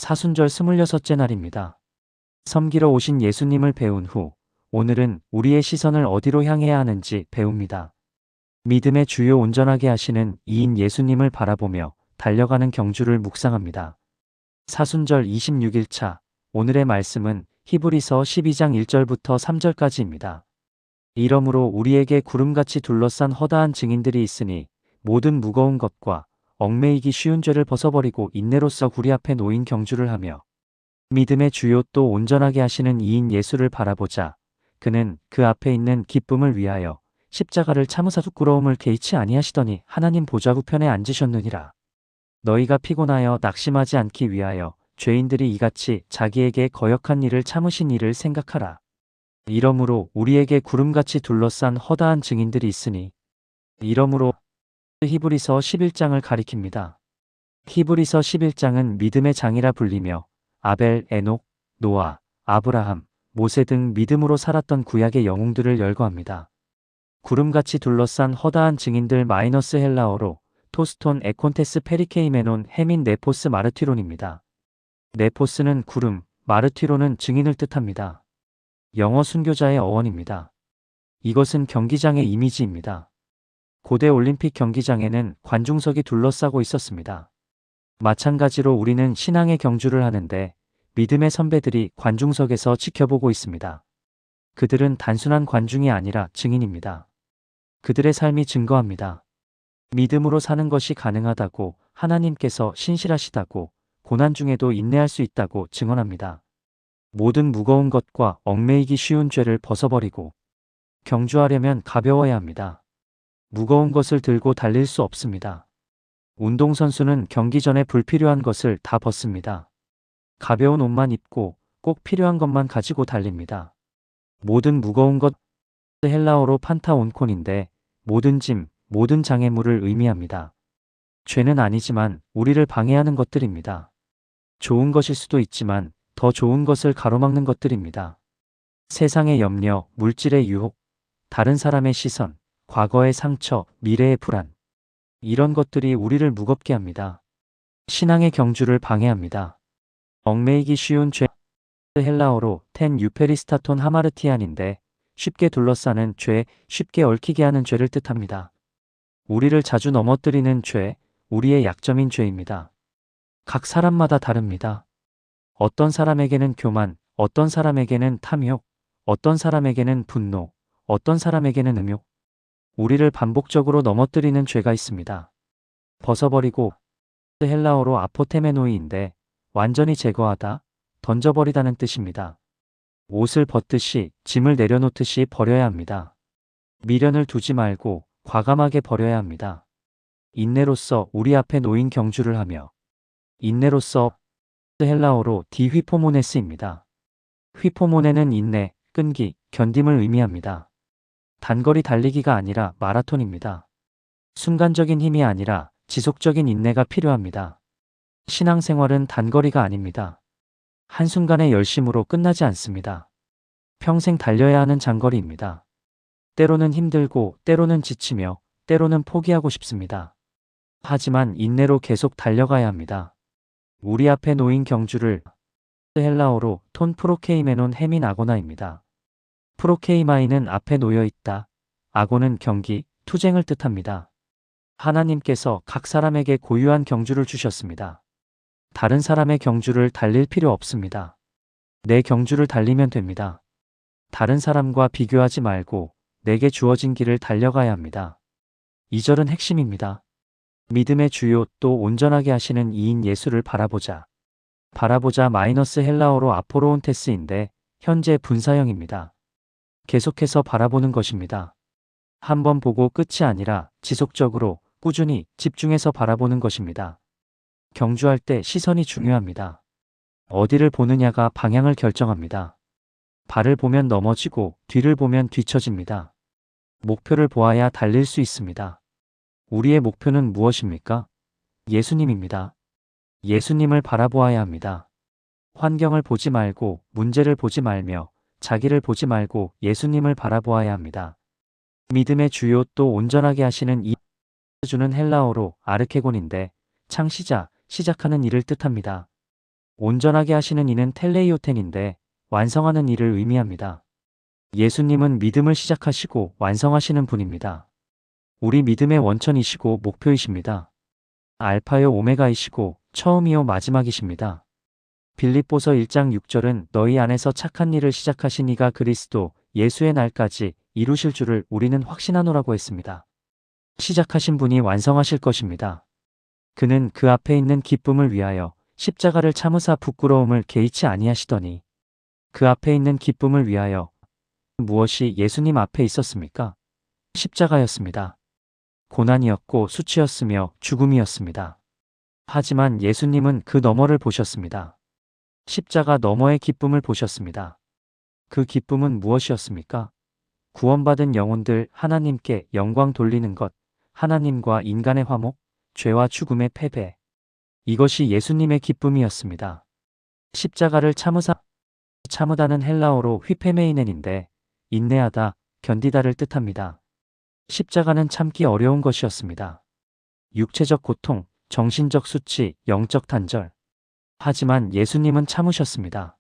사순절 26째 날입니다. 섬기러 오신 예수님을 배운 후 오늘은 우리의 시선을 어디로 향해야 하는지 배웁니다. 믿음의 주요 온전하게 하시는 이인 예수님을 바라보며 달려가는 경주를 묵상합니다. 사순절 26일차 오늘의 말씀은 히브리서 12장 1절부터 3절까지입니다. 이러므로 우리에게 구름같이 둘러싼 허다한 증인들이 있으니 모든 무거운 것과 얽매이기 쉬운 죄를 벗어버리고 인내로써 우리 앞에 놓인 경주를 하며 믿음의 주요 또 온전하게 하시는 이인 예수를 바라보자. 그는 그 앞에 있는 기쁨을 위하여 십자가를 참으사 부끄러움을 개의치 아니하시더니 하나님 보좌 우편에 앉으셨느니라. 너희가 피곤하여 낙심하지 않기 위하여 죄인들이 이같이 자기에게 거역한 일을 참으신 일을 생각하라. 이러므로 우리에게 구름같이 둘러싼 허다한 증인들이 있으니 이러므로 히브리서 11장을 가리킵니다. 히브리서 11장은 믿음의 장이라 불리며 아벨, 에녹, 노아, 아브라함, 모세 등 믿음으로 살았던 구약의 영웅들을 열거합니다. 구름같이 둘러싼 허다한 증인들 마이너스 헬라어로 토스톤 에콘테스 페리케이메논 헤민 네포스 마르티론입니다. 네포스는 구름, 마르티론은 증인을 뜻합니다. 영어 순교자의 어원입니다. 이것은 경기장의 이미지입니다. 고대 올림픽 경기장에는 관중석이 둘러싸고 있었습니다. 마찬가지로 우리는 신앙의 경주를 하는데 믿음의 선배들이 관중석에서 지켜보고 있습니다. 그들은 단순한 관중이 아니라 증인입니다. 그들의 삶이 증거합니다. 믿음으로 사는 것이 가능하다고, 하나님께서 신실하시다고, 고난 중에도 인내할 수 있다고 증언합니다. 모든 무거운 것과 얽매이기 쉬운 죄를 벗어버리고 경주하려면 가벼워야 합니다. 무거운 것을 들고 달릴 수 없습니다. 운동선수는 경기 전에 불필요한 것을 다 벗습니다. 가벼운 옷만 입고 꼭 필요한 것만 가지고 달립니다. 모든 무거운 것, 헬라어로 판타온콘인데 모든 짐, 모든 장애물을 의미합니다. 죄는 아니지만 우리를 방해하는 것들입니다. 좋은 것일 수도 있지만 더 좋은 것을 가로막는 것들입니다. 세상의 염려, 물질의 유혹, 다른 사람의 시선, 과거의 상처, 미래의 불안. 이런 것들이 우리를 무겁게 합니다. 신앙의 경주를 방해합니다. 얽매이기 쉬운 죄, 헬라어로 텐 유페리스타톤 하마르티안인데 쉽게 둘러싸는 죄, 쉽게 얽히게 하는 죄를 뜻합니다. 우리를 자주 넘어뜨리는 죄, 우리의 약점인 죄입니다. 각 사람마다 다릅니다. 어떤 사람에게는 교만, 어떤 사람에게는 탐욕, 어떤 사람에게는 분노, 어떤 사람에게는 음욕. 우리를 반복적으로 넘어뜨리는 죄가 있습니다. 벗어버리고 헬라어로 아포테메노이인데 완전히 제거하다, 던져버리다는 뜻입니다. 옷을 벗듯이 짐을 내려놓듯이 버려야 합니다. 미련을 두지 말고 과감하게 버려야 합니다. 인내로써 우리 앞에 놓인 경주를 하며 인내로써 헬라어로 디휘포모네스입니다. 휘포모네는 인내, 끈기, 견딤을 의미합니다. 단거리 달리기가 아니라 마라톤입니다. 순간적인 힘이 아니라 지속적인 인내가 필요합니다. 신앙생활은 단거리가 아닙니다. 한순간의 열심으로 끝나지 않습니다. 평생 달려야 하는 장거리입니다. 때로는 힘들고 때로는 지치며 때로는 포기하고 싶습니다. 하지만 인내로 계속 달려가야 합니다. 우리 앞에 놓인 경주를 헬라어로 톤 프로케이메논 헤민 아고나입니다. 프로케이마이는 앞에 놓여 있다. 아고는 경기, 투쟁을 뜻합니다. 하나님께서 각 사람에게 고유한 경주를 주셨습니다. 다른 사람의 경주를 달릴 필요 없습니다. 내 경주를 달리면 됩니다. 다른 사람과 비교하지 말고 내게 주어진 길을 달려가야 합니다. 2절은 핵심입니다. 믿음의 주요 또 온전하게 하시는 이인 예수를 바라보자. 바라보자 마이너스 헬라어로 아포로온테스인데 현재 분사형입니다. 계속해서 바라보는 것입니다. 한번 보고 끝이 아니라 지속적으로 꾸준히 집중해서 바라보는 것입니다. 경주할 때 시선이 중요합니다. 어디를 보느냐가 방향을 결정합니다. 발을 보면 넘어지고 뒤를 보면 뒤처집니다. 목표를 보아야 달릴 수 있습니다. 우리의 목표는 무엇입니까? 예수님입니다. 예수님을 바라보아야 합니다. 환경을 보지 말고 문제를 보지 말며 자기를 보지 말고 예수님을 바라보아야 합니다. 믿음의 주요 또 온전하게 하시는 이 주는 헬라어로 아르케곤인데 창시자, 시작하는 일을 뜻합니다. 온전하게 하시는 이는 텔레이오텐인데 완성하는 일을 의미합니다. 예수님은 믿음을 시작하시고 완성하시는 분입니다. 우리 믿음의 원천이시고 목표이십니다. 알파요 오메가이시고 처음이요 마지막이십니다. 빌립보서 1장 6절은 너희 안에서 착한 일을 시작하신 이가 그리스도 예수의 날까지 이루실 줄을 우리는 확신하노라고 했습니다. 시작하신 분이 완성하실 것입니다. 그는 그 앞에 있는 기쁨을 위하여 십자가를 참으사 부끄러움을 개의치 아니하시더니 그 앞에 있는 기쁨을 위하여 무엇이 예수님 앞에 있었습니까? 십자가였습니다. 고난이었고 수치였으며 죽음이었습니다. 하지만 예수님은 그 너머를 보셨습니다. 십자가 너머의 기쁨을 보셨습니다. 그 기쁨은 무엇이었습니까? 구원받은 영혼들 하나님께 영광 돌리는 것, 하나님과 인간의 화목, 죄와 죽음의 패배. 이것이 예수님의 기쁨이었습니다. 십자가를 참으다는 헬라어로 휘페메이넨인데 인내하다, 견디다를 뜻합니다. 십자가는 참기 어려운 것이었습니다. 육체적 고통, 정신적 수치, 영적 단절. 하지만 예수님은 참으셨습니다.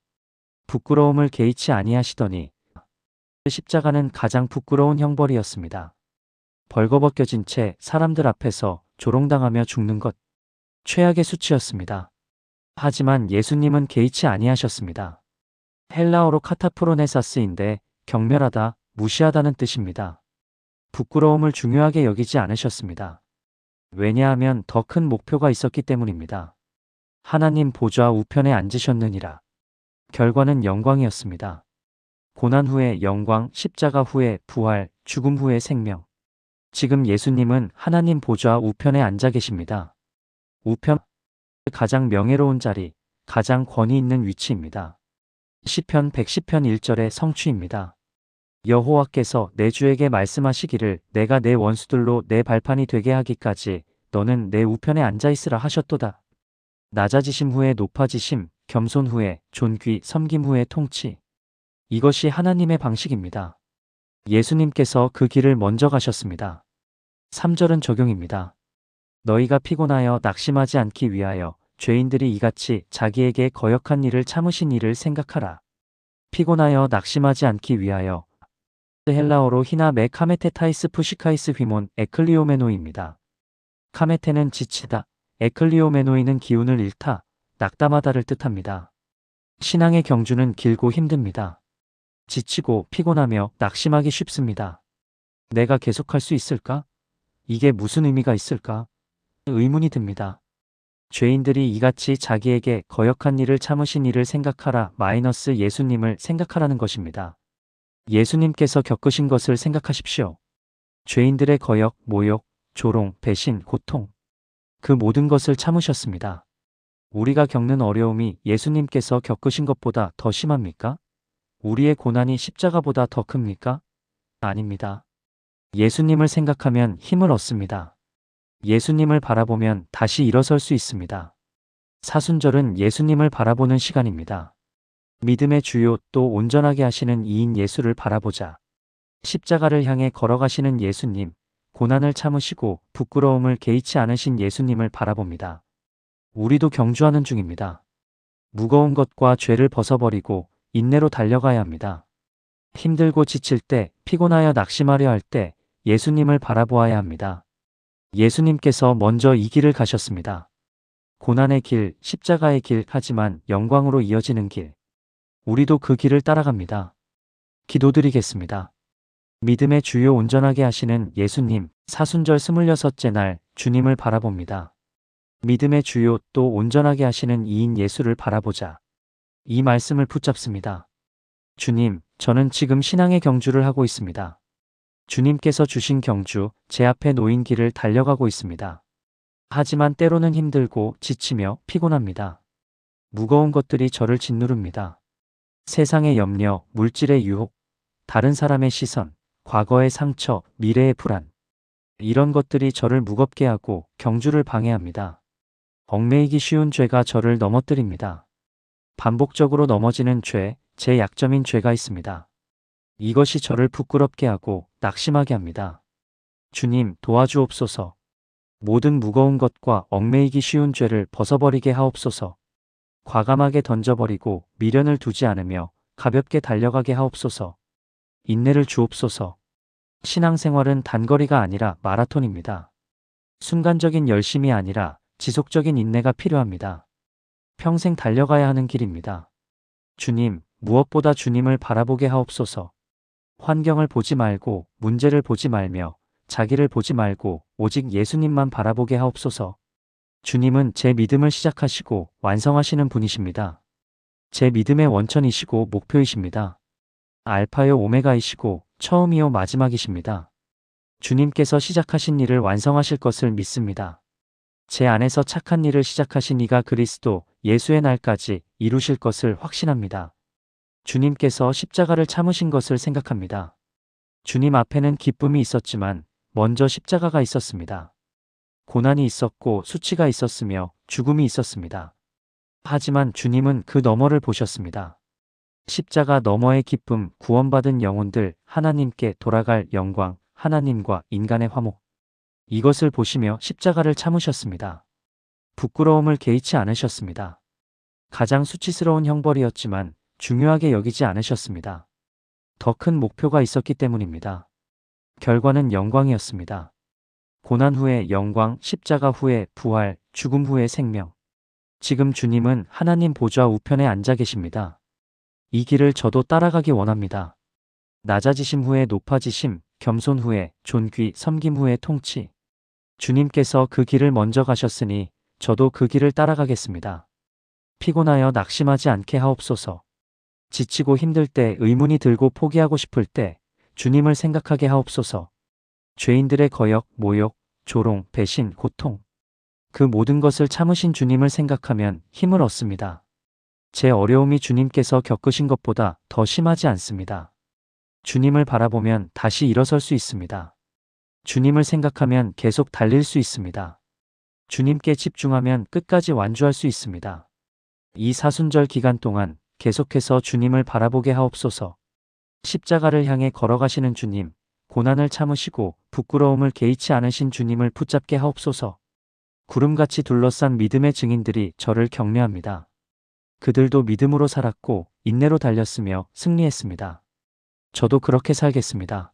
부끄러움을 개의치 아니하시더니 십자가는 가장 부끄러운 형벌이었습니다. 벌거벗겨진 채 사람들 앞에서 조롱당하며 죽는 것, 최악의 수치였습니다. 하지만 예수님은 개의치 아니하셨습니다. 헬라어로 카타프로네사스인데 경멸하다, 무시하다는 뜻입니다. 부끄러움을 중요하게 여기지 않으셨습니다. 왜냐하면 더 큰 목표가 있었기 때문입니다. 하나님 보좌 우편에 앉으셨느니라. 결과는 영광이었습니다. 고난 후에 영광, 십자가 후에 부활, 죽음 후에 생명. 지금 예수님은 하나님 보좌 우편에 앉아 계십니다. 우편, 가장 명예로운 자리, 가장 권위 있는 위치입니다. 시편 110편 1절의 성취입니다. 여호와께서 내 주에게 말씀하시기를 내가 내 원수들로 내 발판이 되게 하기까지 너는 내 우편에 앉아 있으라 하셨도다. 낮아지심 후에 높아지심, 겸손 후에 존귀, 섬김 후에 통치. 이것이 하나님의 방식입니다. 예수님께서 그 길을 먼저 가셨습니다. 3절은 적용입니다. 너희가 피곤하여 낙심하지 않기 위하여 죄인들이 이같이 자기에게 거역한 일을 참으신 일을 생각하라. 피곤하여 낙심하지 않기 위하여 헬라어로 히나 메 카메테타이스 푸시카이스 휘몬 에클리오메노입니다. 카메테는 지치다, 에클리오메노이는 기운을 잃다, 낙담하다를 뜻합니다. 신앙의 경주는 길고 힘듭니다. 지치고 피곤하며 낙심하기 쉽습니다. 내가 계속할 수 있을까? 이게 무슨 의미가 있을까? 의문이 듭니다. 죄인들이 이같이 자기에게 거역한 일을 참으신 일을 생각하라 마이너스 예수님을 생각하라는 것입니다. 예수님께서 겪으신 것을 생각하십시오. 죄인들의 거역, 모욕, 조롱, 배신, 고통. 그 모든 것을 참으셨습니다. 우리가 겪는 어려움이 예수님께서 겪으신 것보다 더 심합니까? 우리의 고난이 십자가보다 더 큽니까? 아닙니다. 예수님을 생각하면 힘을 얻습니다. 예수님을 바라보면 다시 일어설 수 있습니다. 사순절은 예수님을 바라보는 시간입니다. 믿음의 주요 또 온전하게 하시는 이인 예수를 바라보자. 십자가를 향해 걸어가시는 예수님, 고난을 참으시고 부끄러움을 개의치 않으신 예수님을 바라봅니다. 우리도 경주하는 중입니다. 무거운 것과 죄를 벗어버리고 인내로 달려가야 합니다. 힘들고 지칠 때, 피곤하여 낙심하려 할 때 예수님을 바라보아야 합니다. 예수님께서 먼저 이 길을 가셨습니다. 고난의 길, 십자가의 길, 하지만 영광으로 이어지는 길. 우리도 그 길을 따라갑니다. 기도드리겠습니다. 믿음의 주요 온전하게 하시는 예수님, 사순절 26째 날 주님을 바라봅니다. 믿음의 주요 또 온전하게 하시는 이인 예수를 바라보자. 이 말씀을 붙잡습니다. 주님, 저는 지금 신앙의 경주를 하고 있습니다. 주님께서 주신 경주, 제 앞에 놓인 길을 달려가고 있습니다. 하지만 때로는 힘들고 지치며 피곤합니다. 무거운 것들이 저를 짓누릅니다. 세상의 염려, 물질의 유혹, 다른 사람의 시선, 과거의 상처, 미래의 불안. 이런 것들이 저를 무겁게 하고 경주를 방해합니다. 얽매이기 쉬운 죄가 저를 넘어뜨립니다. 반복적으로 넘어지는 죄, 제 약점인 죄가 있습니다. 이것이 저를 부끄럽게 하고 낙심하게 합니다. 주님, 도와주옵소서. 모든 무거운 것과 얽매이기 쉬운 죄를 벗어버리게 하옵소서. 과감하게 던져버리고 미련을 두지 않으며 가볍게 달려가게 하옵소서. 인내를 주옵소서. 신앙생활은 단거리가 아니라 마라톤입니다. 순간적인 열심이 아니라 지속적인 인내가 필요합니다. 평생 달려가야 하는 길입니다. 주님, 무엇보다 주님을 바라보게 하옵소서. 환경을 보지 말고 문제를 보지 말며 자기를 보지 말고 오직 예수님만 바라보게 하옵소서. 주님은 제 믿음을 시작하시고 완성하시는 분이십니다. 제 믿음의 원천이시고 목표이십니다. 알파요 오메가이시고 처음이요 마지막이십니다. 주님께서 시작하신 일을 완성하실 것을 믿습니다. 제 안에서 착한 일을 시작하신 이가 그리스도 예수의 날까지 이루실 것을 확신합니다. 주님께서 십자가를 참으신 것을 생각합니다. 주님 앞에는 기쁨이 있었지만 먼저 십자가가 있었습니다. 고난이 있었고 수치가 있었으며 죽음이 있었습니다. 하지만 주님은 그 너머를 보셨습니다. 십자가 너머의 기쁨, 구원받은 영혼들, 하나님께 돌아갈 영광, 하나님과 인간의 화목. 이것을 보시며 십자가를 참으셨습니다. 부끄러움을 개의치 않으셨습니다. 가장 수치스러운 형벌이었지만 중요하게 여기지 않으셨습니다. 더 큰 목표가 있었기 때문입니다. 결과는 영광이었습니다. 고난 후에 영광, 십자가 후에 부활, 죽음 후에 생명. 지금 주님은 하나님 보좌 우편에 앉아 계십니다. 이 길을 저도 따라가기 원합니다. 낮아지심 후에 높아지심, 겸손 후에 존귀, 섬김 후에 통치. 주님께서 그 길을 먼저 가셨으니 저도 그 길을 따라가겠습니다. 피곤하여 낙심하지 않게 하옵소서. 지치고 힘들 때, 의문이 들고 포기하고 싶을 때 주님을 생각하게 하옵소서. 죄인들의 거역, 모욕, 조롱, 배신, 고통. 그 모든 것을 참으신 주님을 생각하면 힘을 얻습니다. 제 어려움이 주님께서 겪으신 것보다 더 심하지 않습니다. 주님을 바라보면 다시 일어설 수 있습니다. 주님을 생각하면 계속 달릴 수 있습니다. 주님께 집중하면 끝까지 완주할 수 있습니다. 이 사순절 기간 동안 계속해서 주님을 바라보게 하옵소서. 십자가를 향해 걸어가시는 주님, 고난을 참으시고 부끄러움을 개의치 않으신 주님을 붙잡게 하옵소서. 구름같이 둘러싼 믿음의 증인들이 저를 격려합니다. 그들도 믿음으로 살았고 인내로 달렸으며 승리했습니다. 저도 그렇게 살겠습니다.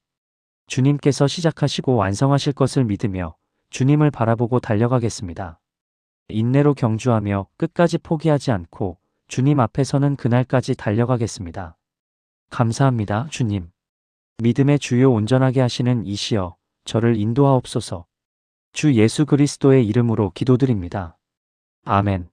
주님께서 시작하시고 완성하실 것을 믿으며 주님을 바라보고 달려가겠습니다. 인내로 경주하며 끝까지 포기하지 않고 주님 앞에 서는 그날까지 달려가겠습니다. 감사합니다, 주님. 믿음의 주요 온전하게 하시는 이시여, 저를 인도하옵소서. 주 예수 그리스도의 이름으로 기도드립니다. 아멘.